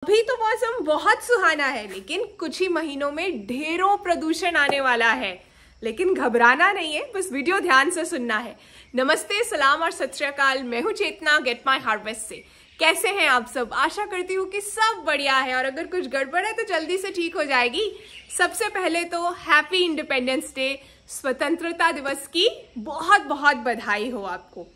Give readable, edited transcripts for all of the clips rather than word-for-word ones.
अभी तो मौसम बहुत सुहाना है, लेकिन कुछ ही महीनों में ढेरों प्रदूषण आने वाला है। लेकिन घबराना नहीं है, बस वीडियो ध्यान से सुनना है। नमस्ते, सलाम और सत श्री अकाल। मैं हूं चेतना गेट माई हार्वेस्ट से। कैसे हैं आप सब? आशा करती हूँ कि सब बढ़िया है, और अगर कुछ गड़बड़ है तो जल्दी से ठीक हो जाएगी। सबसे पहले तो हैप्पी इंडिपेंडेंस डे, स्वतंत्रता दिवस की बहुत बहुत बधाई हो आपको।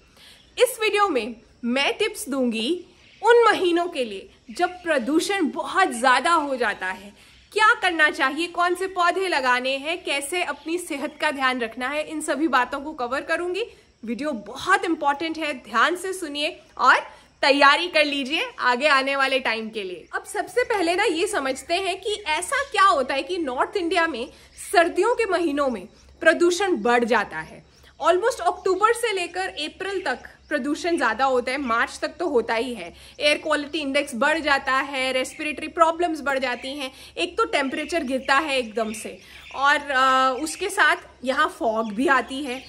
इस वीडियो में मैं टिप्स दूंगी उन महीनों के लिए जब प्रदूषण बहुत ज्यादा हो जाता है। क्या करना चाहिए, कौन से पौधे लगाने हैं, कैसे अपनी सेहत का ध्यान रखना है, इन सभी बातों को कवर करूंगी। वीडियो बहुत इंपॉर्टेंट है, ध्यान से सुनिए और तैयारी कर लीजिए आगे आने वाले टाइम के लिए। अब सबसे पहले ना ये समझते हैं कि ऐसा क्या होता है कि नॉर्थ इंडिया में सर्दियों के महीनों में प्रदूषण बढ़ जाता है। ऑलमोस्ट अक्टूबर से लेकर अप्रैल तक प्रदूषण ज्यादा होता है, मार्च तक तो होता ही है। एयर क्वालिटी इंडेक्स बढ़ जाता है, रेस्पिरेटरी प्रॉब्लम्स बढ़ जाती हैं। एक तो टेम्परेचर गिरता है एकदम से, और उसके साथ यहाँ फॉग भी आती है।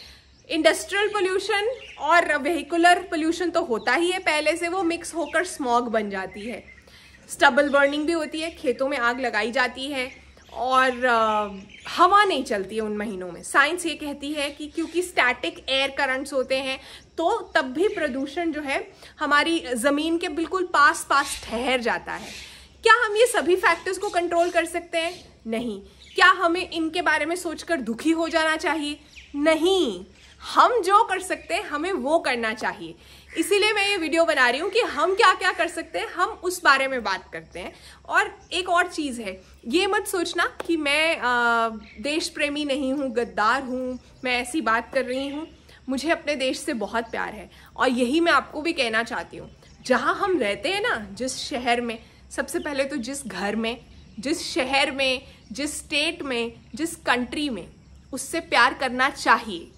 इंडस्ट्रियल पोल्यूशन और व्हीकुलर पोल्यूशन तो होता ही है पहले से, वो मिक्स होकर स्मॉग बन जाती है। स्टबल बर्निंग भी होती है, खेतों में आग लगाई जाती है, और हवा नहीं चलती है उन महीनों में। साइंस ये कहती है कि क्योंकि स्टैटिक एयर करंट्स होते हैं, तो तब भी प्रदूषण जो है हमारी जमीन के बिल्कुल पास पास ठहर जाता है। क्या हम ये सभी फैक्टर्स को कंट्रोल कर सकते हैं? नहीं। क्या हमें इनके बारे में सोचकर दुखी हो जाना चाहिए? नहीं। हम जो कर सकते हैं हमें वो करना चाहिए। इसीलिए मैं ये वीडियो बना रही हूँ कि हम क्या क्या कर सकते हैं, हम उस बारे में बात करते हैं। और एक और चीज़ है, ये मत सोचना कि मैं देश प्रेमी नहीं हूँ, गद्दार हूँ, मैं ऐसी बात कर रही हूँ। मुझे अपने देश से बहुत प्यार है, और यही मैं आपको भी कहना चाहती हूँ। जहाँ हम रहते हैं ना, जिस शहर में, सबसे पहले तो जिस घर में, जिस शहर में, जिस स्टेट में, जिस कंट्री में, उससे प्यार करना चाहिए।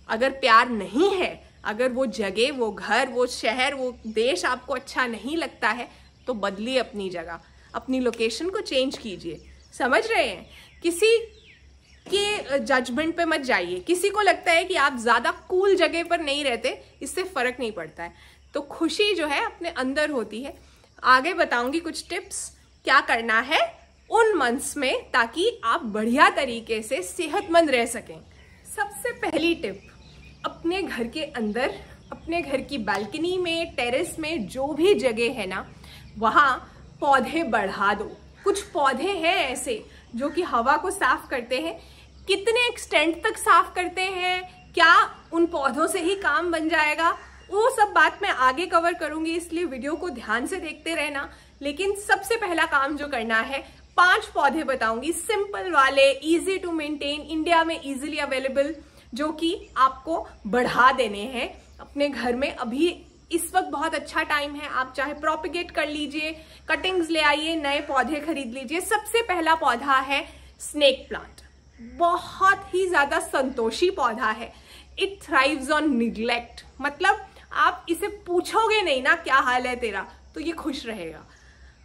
अगर प्यार नहीं है, अगर वो जगह, वो घर, वो शहर, वो देश आपको अच्छा नहीं लगता है, तो बदलिए अपनी जगह, अपनी लोकेशन को चेंज कीजिए। समझ रहे हैं? किसी के जजमेंट पे मत जाइए। किसी को लगता है कि आप ज़्यादा कूल जगह पर नहीं रहते, इससे फ़र्क नहीं पड़ता है। तो खुशी जो है अपने अंदर होती है। आगे बताऊंगी कुछ टिप्स क्या करना है उन मंथ्स में, ताकि आप बढ़िया तरीके से सेहतमंद रह सकें। सबसे पहली टिप, अपने घर के अंदर, अपने घर की बालकनी में, टेरेस में, जो भी जगह है ना, वहाँ पौधे बढ़ा दो। कुछ पौधे हैं ऐसे जो कि हवा को साफ करते हैं। कितने एक्सटेंट तक साफ करते हैं, क्या उन पौधों से ही काम बन जाएगा, वो सब बात मैं आगे कवर करूंगी, इसलिए वीडियो को ध्यान से देखते रहना। लेकिन सबसे पहला काम जो करना है, 5 पौधे बताऊंगी, सिंपल वाले, इजी टू मेंटेन, इंडिया में इजीली अवेलेबल, जो कि आपको बढ़ा देने हैं अपने घर में। अभी इस वक्त बहुत अच्छा टाइम है, आप चाहे प्रोपिगेट कर लीजिए, कटिंग्स ले आइए, नए पौधे खरीद लीजिए। सबसे पहला पौधा है स्नेक प्लांट। बहुत ही ज्यादा संतोषी पौधा है। इट थ्राइव्स ऑन निग्लेक्ट, मतलब आप इसे पूछोगे नहीं ना क्या हाल है तेरा, तो ये खुश रहेगा।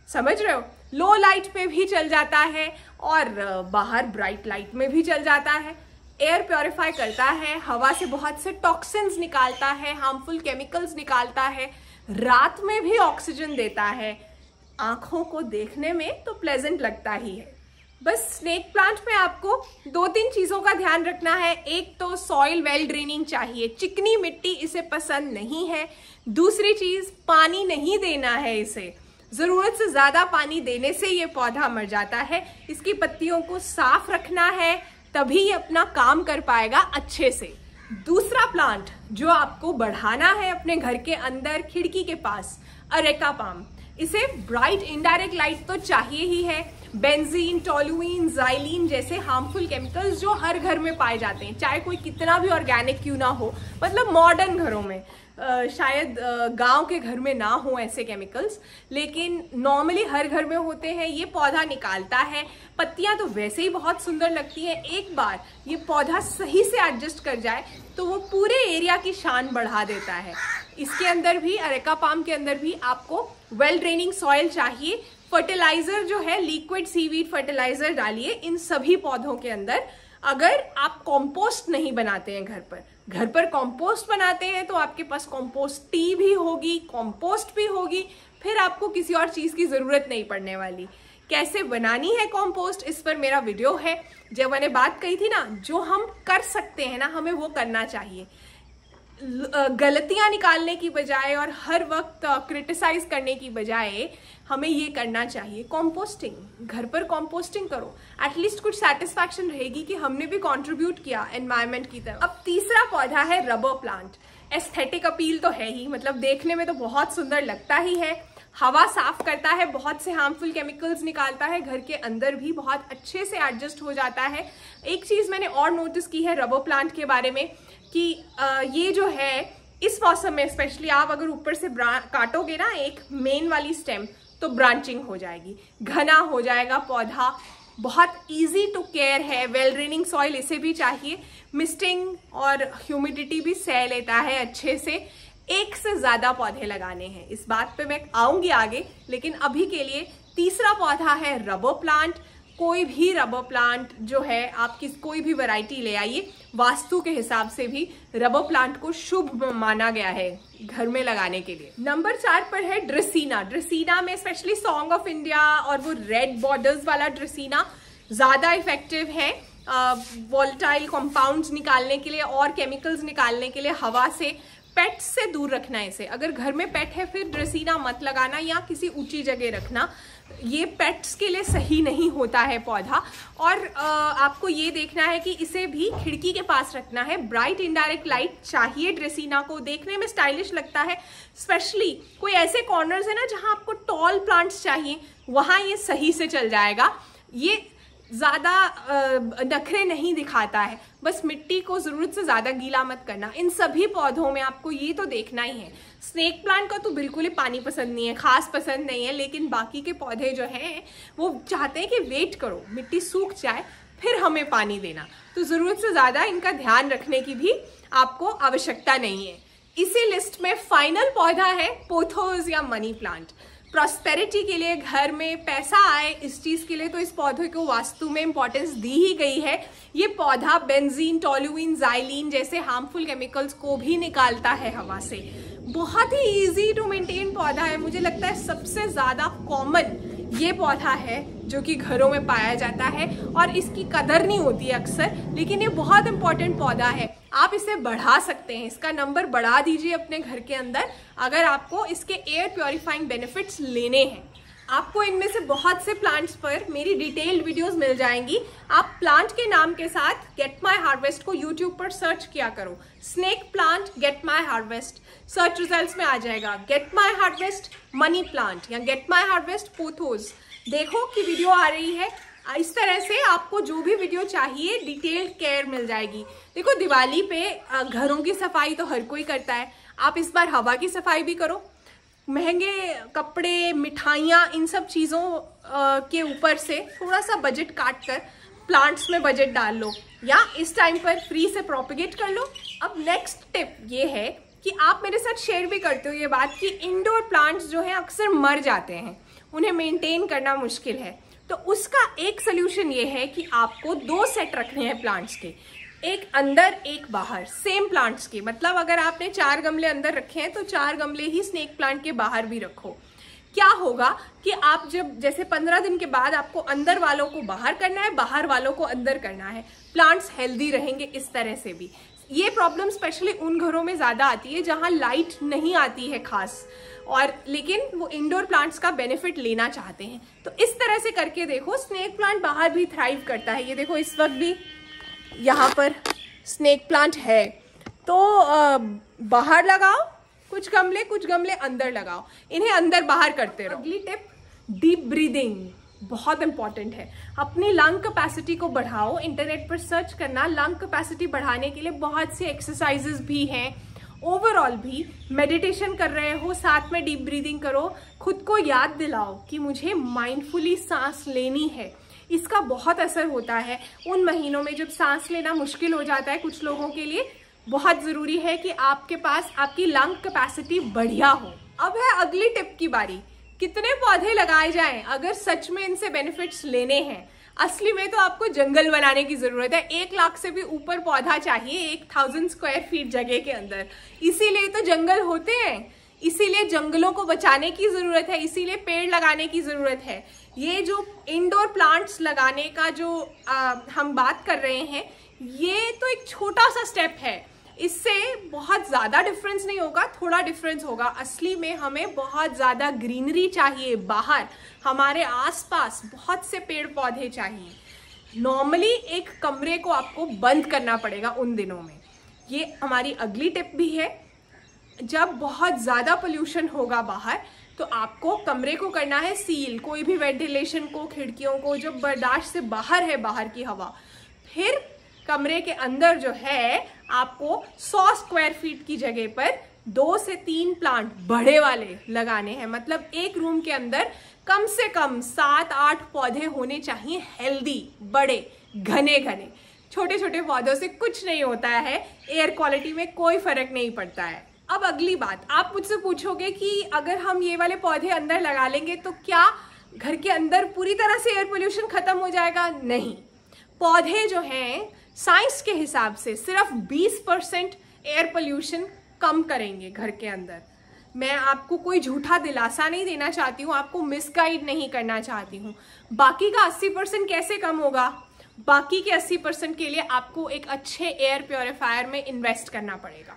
समझ रहे हो? लो लाइट पे भी चल जाता है, और बाहर ब्राइट लाइट में भी चल जाता है। एयर प्योरीफाई करता है, हवा से बहुत से टॉक्सिन्स निकालता है, हार्मफुल केमिकल्स निकालता है, रात में भी ऑक्सीजन देता है। आंखों को देखने में तो प्लेजेंट लगता ही है। बस स्नेक प्लांट में आपको 2-3 चीजों का ध्यान रखना है। एक तो सॉइल वेल ड्रेनिंग चाहिए, चिकनी मिट्टी इसे पसंद नहीं है। दूसरी चीज, पानी नहीं देना है इसे। जरूरत से ज्यादा पानी देने से ये पौधा मर जाता है। इसकी पत्तियों को साफ रखना है, तभी ये अपना काम कर पाएगा अच्छे से। दूसरा प्लांट जो आपको बढ़ाना है अपने घर के अंदर, खिड़की के पास, अरेका पाम। इसे ब्राइट इनडायरेक्ट लाइट तो चाहिए ही है। बेंजीन, टोलुइन, जाइलिन जैसे हार्मफुल केमिकल्स जो हर घर में पाए जाते हैं, चाहे कोई कितना भी ऑर्गेनिक क्यों ना हो, मतलब मॉडर्न घरों में, शायद गांव के घर में ना हो ऐसे केमिकल्स, लेकिन नॉर्मली हर घर में होते हैं। ये पौधा निकालता है। पत्तियां तो वैसे ही बहुत सुंदर लगती हैं। एक बार ये पौधा सही से एडजस्ट कर जाए तो वो पूरे एरिया की शान बढ़ा देता है। इसके अंदर भी, अरेका पाम के अंदर भी, आपको वेल ड्रेनिंग सॉइल चाहिए। फर्टिलाइजर जो है, लिक्विड सीवीड फर्टिलाइजर डालिए इन सभी पौधों के अंदर। अगर आप कंपोस्ट नहीं बनाते हैं घर पर कंपोस्ट बनाते हैं, तो आपके पास कंपोस्ट टी भी होगी, कंपोस्ट भी होगी, फिर आपको किसी और चीज़ की ज़रूरत नहीं पड़ने वाली। कैसे बनानी है कॉम्पोस्ट, इस पर मेरा वीडियो है। जब मैंने बात कही थी ना, जो हम कर सकते हैं ना, हमें वो करना चाहिए। गलतियां निकालने की बजाय और हर वक्त क्रिटिसाइज करने की बजाय हमें ये करना चाहिए। कॉम्पोस्टिंग, घर पर कॉम्पोस्टिंग करो, एटलीस्ट कुछ सेटिस्फैक्शन रहेगी कि हमने भी कंट्रीब्यूट किया एनवायरनमेंट की तरफ। अब तीसरा पौधा है रबर प्लांट। एस्थेटिक अपील तो है ही, मतलब देखने में तो बहुत सुंदर लगता ही है, हवा साफ करता है, बहुत से हार्मफुल केमिकल्स निकालता है, घर के अंदर भी बहुत अच्छे से एडजस्ट हो जाता है। एक चीज मैंने और नोटिस की है रबर प्लांट के बारे में कि ये जो है इस मौसम में स्पेशली, आप अगर ऊपर से काटोगे ना एक मेन वाली स्टेम, तो ब्रांचिंग हो जाएगी, घना हो जाएगा पौधा, बहुत इजी टू केयर है। वेल ड्रेनिंग सॉइल इसे भी चाहिए, मिस्टिंग और ह्यूमिडिटी भी सह लेता है अच्छे से। एक से ज्यादा पौधे लगाने हैं, इस बात पे मैं आऊंगी आगे, लेकिन अभी के लिए तीसरा पौधा है रबर प्लांट। कोई भी रबर प्लांट जो है, आप कोई भी वैरायटी ले आइए, वास्तु के हिसाब से भी रबर प्लांट को शुभ माना गया है घर में लगाने के लिए। नंबर 4 पर है ड्रेसीना। ड्रेसीना में स्पेशली सॉन्ग ऑफ इंडिया और वो रेड बॉर्डर्स वाला ड्रेसीना ज्यादा इफेक्टिव है वॉलेटाइल कंपाउंड्स निकालने के लिए और केमिकल्स निकालने के लिए हवा से। पेट्स से दूर रखना है इसे, अगर घर में पेट है फिर ड्रेसीना मत लगाना या किसी ऊंची जगह रखना, ये पेट्स के लिए सही नहीं होता है पौधा। और आपको ये देखना है कि इसे भी खिड़की के पास रखना है। ब्राइट इनडायरेक्ट लाइट चाहिए ड्रेसीना को, देखने में स्टाइलिश लगता है। स्पेशली कोई ऐसे कॉर्नर्स है ना जहां आपको टॉल प्लांट्स चाहिए, वहां ये सही से चल जाएगा। ये ज्यादा नखरे नहीं दिखाता है, बस मिट्टी को जरूरत से ज्यादा गीला मत करना। इन सभी पौधों में आपको ये तो देखना ही है। स्नेक प्लांट का तो बिल्कुल ही पानी पसंद नहीं है, खास पसंद नहीं है, लेकिन बाकी के पौधे जो हैं वो चाहते हैं कि वेट करो, मिट्टी सूख जाए फिर हमें पानी देना, तो जरूरत से ज्यादा इनका ध्यान रखने की भी आपको आवश्यकता नहीं है। इसी लिस्ट में फाइनल पौधा है पोथोस या मनी प्लांट। प्रॉस्पेरिटी के लिए, घर में पैसा आए इस चीज के लिए, तो इस पौधे को वास्तु में इंपॉर्टेंस दी ही गई है। ये पौधा बेंजीन, टोलुइन, जाइलिन जैसे हार्मफुल केमिकल्स को भी निकालता है हवा से। बहुत ही इजी टू मेंटेन पौधा है। मुझे लगता है सबसे ज्यादा कॉमन ये पौधा है जो कि घरों में पाया जाता है और इसकी कदर नहीं होती है अक्सर, लेकिन ये बहुत इंपॉर्टेंट पौधा है। आप इसे बढ़ा सकते हैं, इसका नंबर बढ़ा दीजिए अपने घर के अंदर अगर आपको इसके एयर प्योरीफाइंग बेनिफिट्स लेने हैं। आपको इनमें से बहुत से प्लांट्स पर मेरी डिटेल्ड वीडियोस मिल जाएंगी। आप प्लांट के नाम के साथ गेट माई हार्वेस्ट को यूट्यूब पर सर्च किया करो, snake plant get my harvest, search results में आ जाएगा get my harvest money plant या गेट माई हार्वेस्ट पोथोस। देखो कि वीडियो आ रही है। इस तरह से आपको जो भी वीडियो चाहिए डिटेल्ड केयर मिल जाएगी। देखो, दिवाली पे घरों की सफाई तो हर कोई करता है, आप इस बार हवा की सफाई भी करो। महंगे कपड़े, मिठाइयाँ, इन सब चीज़ों के ऊपर से थोड़ा सा बजट काट कर प्लांट्स में बजट डाल लो या इस टाइम पर फ्री से प्रोपेगेट कर लो। अब नेक्स्ट टिप ये है कि आप मेरे साथ शेयर भी करते हो ये बात कि इंडोर प्लांट्स जो हैं अक्सर मर जाते हैं, उन्हें मेंटेन करना मुश्किल है। तो उसका एक सोल्यूशन ये है कि आपको 2 सेट रखने हैं प्लांट्स के, एक अंदर एक बाहर, सेम प्लांट्स के। मतलब अगर आपने 4 गमले अंदर रखे हैं तो 4 गमले ही स्नेक प्लांट के बाहर भी रखो। क्या होगा कि आप जब जैसे 15 दिन के बाद आपको अंदर वालों को बाहर करना है, बाहर वालों को अंदर करना है, प्लांट्स हेल्दी रहेंगे इस तरह से भी। ये प्रॉब्लम स्पेशली उन घरों में ज्यादा आती है जहां लाइट नहीं आती है खास, और लेकिन वो इंडोर प्लांट्स का बेनिफिट लेना चाहते हैं। तो इस तरह से करके देखो, स्नेक प्लांट बाहर भी थ्राइव करता है। ये देखो, इस वक्त भी यहाँ पर स्नेक प्लांट है, तो बाहर लगाओ कुछ गमले अंदर लगाओ, इन्हें अंदर बाहर करते रहो। अगली टिप, डीप ब्रीदिंग बहुत इंपॉर्टेंट है। अपनी लंग कैपेसिटी को बढ़ाओ। इंटरनेट पर सर्च करना, लंग कैपेसिटी बढ़ाने के लिए बहुत सी एक्सरसाइजेस भी हैं। ओवरऑल भी मेडिटेशन कर रहे हो, साथ में डीप ब्रीदिंग करो। खुद को याद दिलाओ कि मुझे माइंडफुली सांस लेनी है। इसका बहुत असर होता है उन महीनों में जब सांस लेना मुश्किल हो जाता है कुछ लोगों के लिए। बहुत जरूरी है कि आपके पास आपकी लंग कैपेसिटी बढ़िया हो। अब है अगली टिप की बारी, कितने पौधे लगाए जाएं अगर सच में इनसे बेनिफिट्स लेने हैं। असली में तो आपको जंगल बनाने की जरूरत है। 1 लाख से भी ऊपर पौधा चाहिए 1000 स्क्वायर फीट जगह के अंदर, इसीलिए तो जंगल होते हैं। इसीलिए जंगलों को बचाने की जरूरत है, इसीलिए पेड़ लगाने की जरूरत है। ये जो इंडोर प्लांट्स लगाने का जो हम बात कर रहे हैं, ये तो एक छोटा सा स्टेप है। इससे बहुत ज़्यादा डिफरेंस नहीं होगा, थोड़ा डिफरेंस होगा। असली में हमें बहुत ज़्यादा ग्रीनरी चाहिए, बाहर हमारे आसपास बहुत से पेड़ पौधे चाहिए। नॉर्मली एक कमरे को आपको बंद करना पड़ेगा उन दिनों में। ये हमारी अगली टिप भी है। जब बहुत ज़्यादा पोल्यूशन होगा बाहर, तो आपको कमरे को करना है सील, कोई भी वेंटिलेशन को, खिड़कियों को जो बर्दाश्त से बाहर है, बाहर की हवा। फिर कमरे के अंदर जो है आपको 100 स्क्वायर फीट की जगह पर 2 से 3 प्लांट बड़े वाले लगाने हैं। मतलब एक रूम के अंदर कम से कम 7-8 पौधे होने चाहिए, हेल्दी, बड़े, घने घने। छोटे छोटे पौधों से कुछ नहीं होता है, एयर क्वालिटी में कोई फर्क नहीं पड़ता है। अब अगली बात, आप मुझसे पूछोगे कि अगर हम ये वाले पौधे अंदर लगा लेंगे तो क्या घर के अंदर पूरी तरह से एयर पोल्यूशन खत्म हो जाएगा? नहीं। पौधे जो हैं साइंस के हिसाब से सिर्फ 20% एयर पोल्यूशन कम करेंगे घर के अंदर। मैं आपको कोई झूठा दिलासा नहीं देना चाहती हूँ, आपको मिसगाइड नहीं करना चाहती हूँ। बाकी का 80% कैसे कम होगा? बाकी के 80% के लिए आपको एक अच्छे एयर प्योरीफायर में इन्वेस्ट करना पड़ेगा।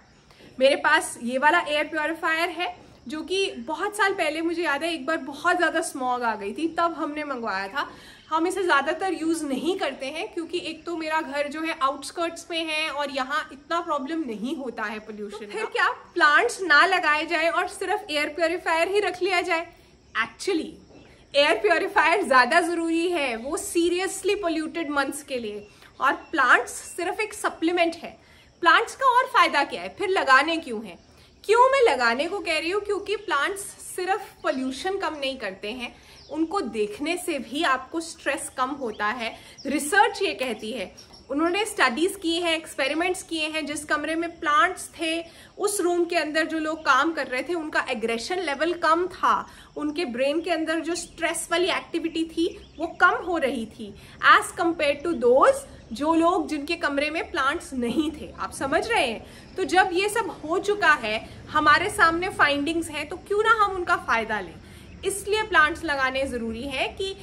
मेरे पास ये वाला एयर प्योरीफायर है जो कि बहुत साल पहले, मुझे याद है एक बार बहुत ज़्यादा स्मॉग आ गई थी, तब हमने मंगवाया था। हम इसे ज़्यादातर यूज़ नहीं करते हैं क्योंकि एक तो मेरा घर जो है आउटस्कर्ट्स में है और यहाँ इतना प्रॉब्लम नहीं होता है पोल्यूशन का। फिर क्या प्लांट्स ना लगाए जाए और सिर्फ एयर प्योरीफायर ही रख लिया जाए? एक्चुअली एयर प्योरीफायर ज़्यादा ज़रूरी है, वो सीरियसली पोल्यूटेड मंथ्स के लिए, और प्लांट्स सिर्फ एक सप्लीमेंट है। प्लांट्स का और फायदा क्या है? फिर लगाने क्यों है? क्यों मैं लगाने को कह रही हूँ? क्योंकि प्लांट्स सिर्फ पोल्यूशन कम नहीं करते हैं, उनको देखने से भी आपको स्ट्रेस कम होता है। रिसर्च ये कहती है, उन्होंने स्टडीज की हैं, एक्सपेरिमेंट्स किए हैं। जिस कमरे में प्लांट्स थे, उस रूम के अंदर जो लोग काम कर रहे थे उनका एग्रेशन लेवल कम था, उनके ब्रेन के अंदर जो स्ट्रेस वाली एक्टिविटी थी वो कम हो रही थी एज कंपेयर टू दोज जो लोग जिनके कमरे में प्लांट्स नहीं थे। आप समझ रहे हैं? तो जब ये सब हो चुका है, हमारे सामने फाइंडिंग्स हैं, तो क्यों ना हम उनका फायदा लें। इसलिए प्लांट्स लगाने ज़रूरी है कि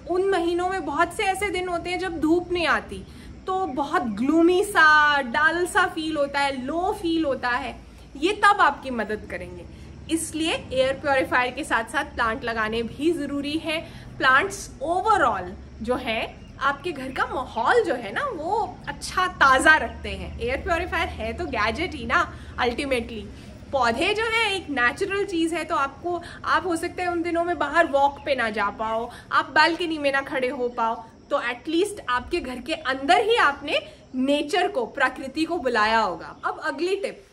उन महीनों में बहुत से ऐसे दिन होते हैं जब धूप नहीं आती, तो बहुत ग्लूमी सा, डल सा फील होता है, लो फील होता है। ये तब आपकी मदद करेंगे। इसलिए एयर प्योरीफायर के साथ साथ प्लांट लगाने भी ज़रूरी है। प्लांट्स ओवरऑल जो है आपके घर का माहौल जो है ना वो अच्छा ताज़ा रखते हैं। एयर प्योरीफायर है तो गैजेट ही ना अल्टीमेटली। पौधे जो है एक नेचुरल चीज़ है, तो आप हो सकते हैं उन दिनों में बाहर वॉक पे ना जा पाओ, आप बालकनी में ना खड़े हो पाओ, तो एटलीस्ट आपके घर के अंदर ही आपने नेचर को, प्रकृति को बुलाया होगा। अब अगली टिप,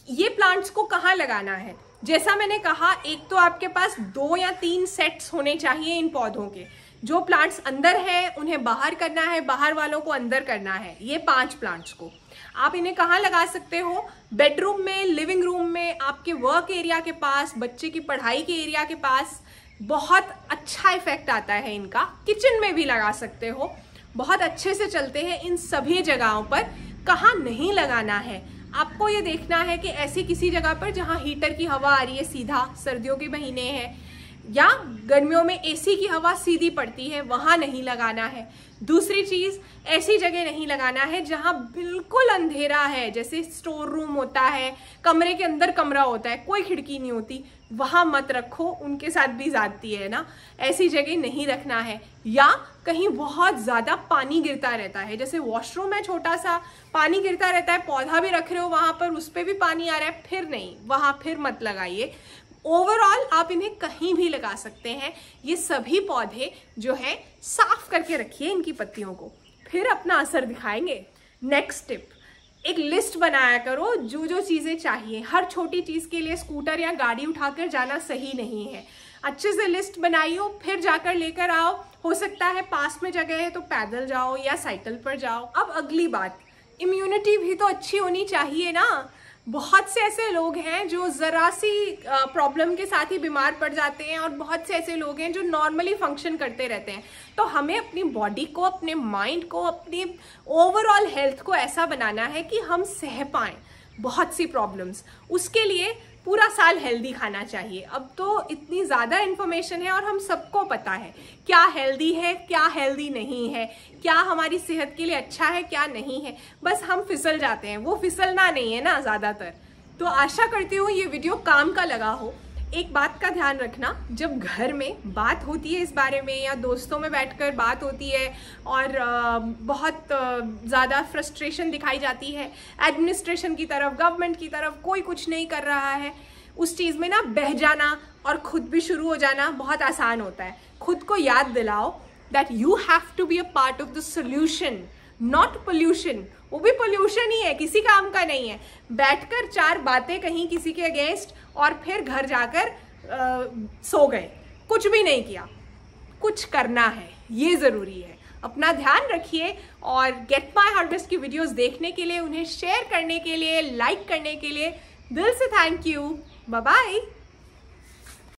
ये प्लांट्स को कहाँ लगाना है? जैसा मैंने कहा, एक तो आपके पास 2 या 3 सेट्स होने चाहिए इन पौधों के। जो प्लांट्स अंदर हैं उन्हें बाहर करना है, बाहर वालों को अंदर करना है। ये 5 प्लांट्स को आप इन्हें कहाँ लगा सकते हो? बेडरूम में, लिविंग रूम में, आपके वर्क एरिया के पास, बच्चे की पढ़ाई के एरिया के पास बहुत अच्छा इफेक्ट आता है इनका। किचन में भी लगा सकते हो, बहुत अच्छे से चलते हैं। इन सभी जगहों पर कहाँ नहीं लगाना है, आपको ये देखना है कि ऐसी किसी जगह पर जहाँ हीटर की हवा आ रही है सीधा, सर्दियों के महीने हैं, या गर्मियों में एसी की हवा सीधी पड़ती है, वहाँ नहीं लगाना है। दूसरी चीज़, ऐसी जगह नहीं लगाना है जहाँ बिल्कुल अंधेरा है, जैसे स्टोर रूम होता है, कमरे के अंदर कमरा होता है, कोई खिड़की नहीं होती, वहाँ मत रखो। उनके साथ भी जाती है ना, ऐसी जगह नहीं रखना है। या कहीं बहुत ज़्यादा पानी गिरता रहता है, जैसे वॉशरूम है छोटा सा, पानी गिरता रहता है, पौधा भी रख रहे हो वहाँ पर, उस पर भी पानी आ रहा है, फिर नहीं, वहाँ फिर मत लगाइए। ओवरऑल आप इन्हें कहीं भी लगा सकते हैं। ये सभी पौधे जो है साफ करके रखिए इनकी पत्तियों को, फिर अपना असर दिखाएंगे। नेक्स्ट टिप, एक लिस्ट बनाया करो जो जो चीज़ें चाहिए। हर छोटी चीज़ के लिए स्कूटर या गाड़ी उठाकर जाना सही नहीं है। अच्छे से लिस्ट बनाइयो, फिर जाकर लेकर आओ। हो सकता है पास में जगह है तो पैदल जाओ या साइकिल पर जाओ। अब अगली बात, इम्यूनिटी भी तो अच्छी होनी चाहिए ना। बहुत से ऐसे लोग हैं जो ज़रा सी प्रॉब्लम के साथ ही बीमार पड़ जाते हैं, और बहुत से ऐसे लोग हैं जो नॉर्मली फंक्शन करते रहते हैं। तो हमें अपनी बॉडी को, अपने माइंड को, अपनी ओवरऑल हेल्थ को ऐसा बनाना है कि हम सह पाएँ बहुत सी प्रॉब्लम्स। उसके लिए पूरा साल हेल्दी खाना चाहिए। अब तो इतनी ज़्यादा इन्फॉर्मेशन है और हम सबको पता है क्या हेल्दी है, क्या हेल्दी नहीं है, क्या हमारी सेहत के लिए अच्छा है, क्या नहीं है। बस हम फिसल जाते हैं, वो फिसलना नहीं है ना ज़्यादातर। तो आशा करती हूँ ये वीडियो काम का लगा हो। एक बात का ध्यान रखना, जब घर में बात होती है इस बारे में या दोस्तों में बैठकर बात होती है और बहुत ज़्यादा फ्रस्ट्रेशन दिखाई जाती है एडमिनिस्ट्रेशन की तरफ, गवर्नमेंट की तरफ, कोई कुछ नहीं कर रहा है, उस चीज़ में ना बह जाना और खुद भी शुरू हो जाना बहुत आसान होता है। खुद को याद दिलाओ that you have to be a part of the solution, not pollution. वो भी पोल्यूशन ही है, किसी काम का नहीं है। बैठकर 4 बातें कहीं किसी के अगेंस्ट और फिर घर जाकर सो गए, कुछ भी नहीं किया। कुछ करना है, ये ज़रूरी है। अपना ध्यान रखिए और गेट माय हार्वेस्ट की वीडियोस देखने के लिए, उन्हें शेयर करने के लिए, लाइक करने के लिए दिल से थैंक यू। Bye bye.